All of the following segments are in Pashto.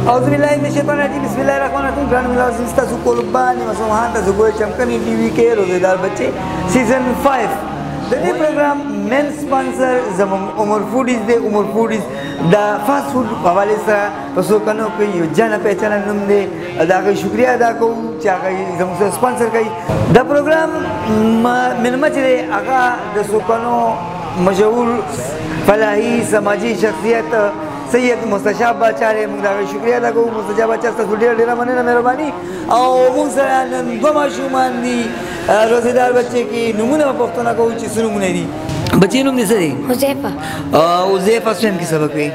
أعوذ بالله من الشيطان الرجيم بسم الله الرحمن الرحيم ग्रांड मिलाद सिस्ता सुकोलबान मसोहान तजुगो चमकनी टीवी के रोजेदार बच्चे सीजन 5 दनी प्रोग्राम मेन स्पॉन्सर जम उमर फूडीज दे उमर फूडीज दा फास्ट फूड हवाले से पसो कनो को यो जाना पहचाना नम दे अदा का शुक्रिया अदा को चा का जम स्पॉन्सर का दा प्रोग्राम min मचरे आगा दसो कनो मशहूर फलाही समाजी शख्सियत सैयद मुस्तशाब बाचारे मुंगा शुक्रिया अदा को मुस्तशाब बाचार से ढेर ढेर मने ना मेहरबानी और मुंसरा गमा शुमान दी रोजेदार बच्चे की नमूना पख्तना को उची सुनु मुने दी बच्चे नुम दिसे दी हुज़ैफा हुज़ैफा स्वयं की सबक पे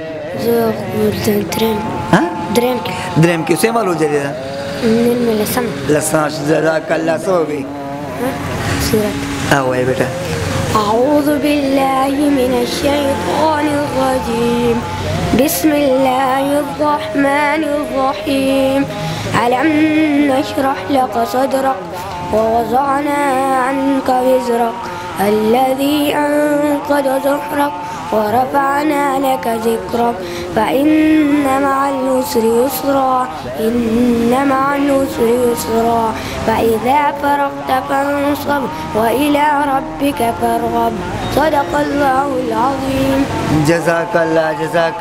जो द्रेम हां द्रेम के से मालूम जरे निल में लसन जरा कल्ला सोबे सूरत आओ बेटा أعوذ بالله من الشيطان الرجيم بسم الله الرحمن الرحيم ألم نشرح لك صدرك ووضعنا عنك وزرك الذي أنقض ظهرك ورفعنا لك ذكرك فإن مع العسر يسرا إن مع العسر يسرا فإذا فرغت فانصب وإلى ربك فارغب صدق الله العظيم جزاك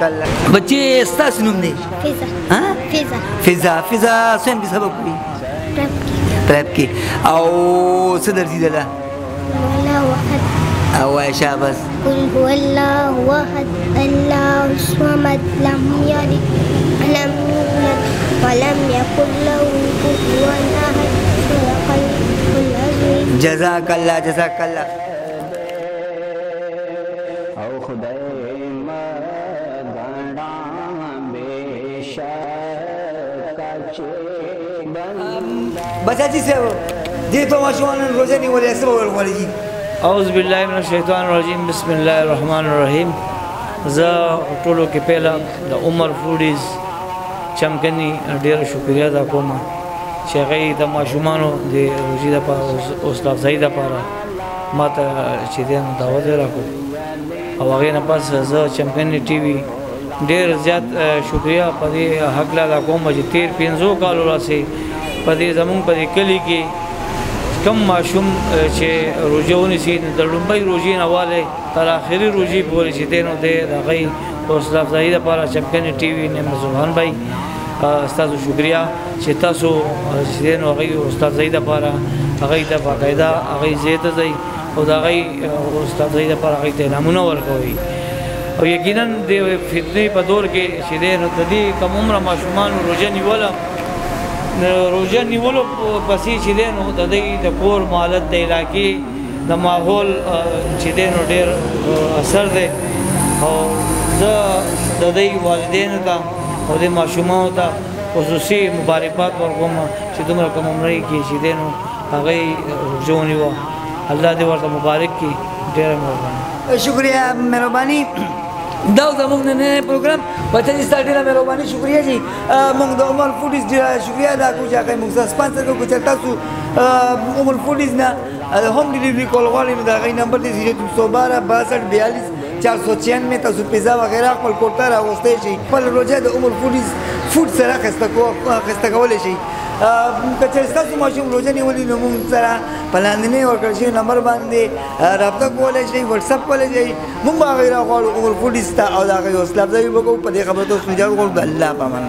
الله बच्चे استاس نوم دي فيزا ها فيزا स्वयं की सबक भी रैप की او صدر دي ده ولا واحد او شابس قل هو الله أحد الله الصمد لم يلد ولم يولد ولم يكن له كفوا أحد صدق العظيم جزاك الله او خدای ما غنا बेशक बच्चा जी से दे तो माशुआन रोजे नहीं बोले ऐसे बोल वाली जी أعوذ بالله من الشيطان الرجيم بسم الله الرحمن الرحيم زه ټولو کې پهلا د عمر فوډیز چمکني ډیر شکریا ادا کوم چې هغه د ماشومانو د روزي د پاره اوسلاف زید لپاره ماته چې دین دعوت راکو او هغه نه پس زه چمکني ټي وي ډیر زیات شکریا په دې حق لا کوم چې 13 کال راسي په دې زمون په دې کلی کې کم معشوم چې روزونه سي د لومبۍ روزي نه والے تر اخري روزي پورې چې دینو دې راغی حوصله افزایی لپاره چمکني ټي وي نه زبان بھائی تاسو شکریا چې تاسو چې دینو هغه حوصله افزایی لپاره هغه ته باقاعده هغه زیاته ځای او دا هغه حوصله افزایی لپاره هغه ته نمونه ورکوي او یقینا د فتنې په دور کې چې دینو د دې کوم عمر معشومان روزه نیوله روزه نیولو پسې چې دی نو د دې د کور مالت د علاقې د ماحول چې دی نو ډېر اثر دی او زه د دې والدینو ته او د ماشومانو ته خصوصي مبارکباد ورکوم چې دومره کوم عمرې کې چې دی نو هغه روزه ونیوه الله دې ورته مبارک کړي ډېره مهرباني शुक्रिया मेहरबानी दाव जमोग ने प्रोग्राम बच्चा जी स्टार्ट ला मेहरबानी शुक्रिया जी मंग दो उमर फूडीज शुक्रिया अदा को जाके मंग स्पॉन्सर को चलता सु उमर फूडीज ना होम डिलीवरी कॉल वाले में दा नंबर दे 0212 62 42 496 तसु पिज्जा वगैरह कॉल कोटा रा वस्ते जी पर रोजा द उमर फूडीज फूड सरा खस्ता कोले شي کچې تاسو ماشوم روزه نیولې نو موږ سره پلاندنه ورکړ شي نمبر باندې رابطه کولای شي واتس اپ کولای شي موږ هغه راغلو او فوډیستا او دا غي اوس لفظي وګورو په دې خبره ته سوجا وګورو الله پامن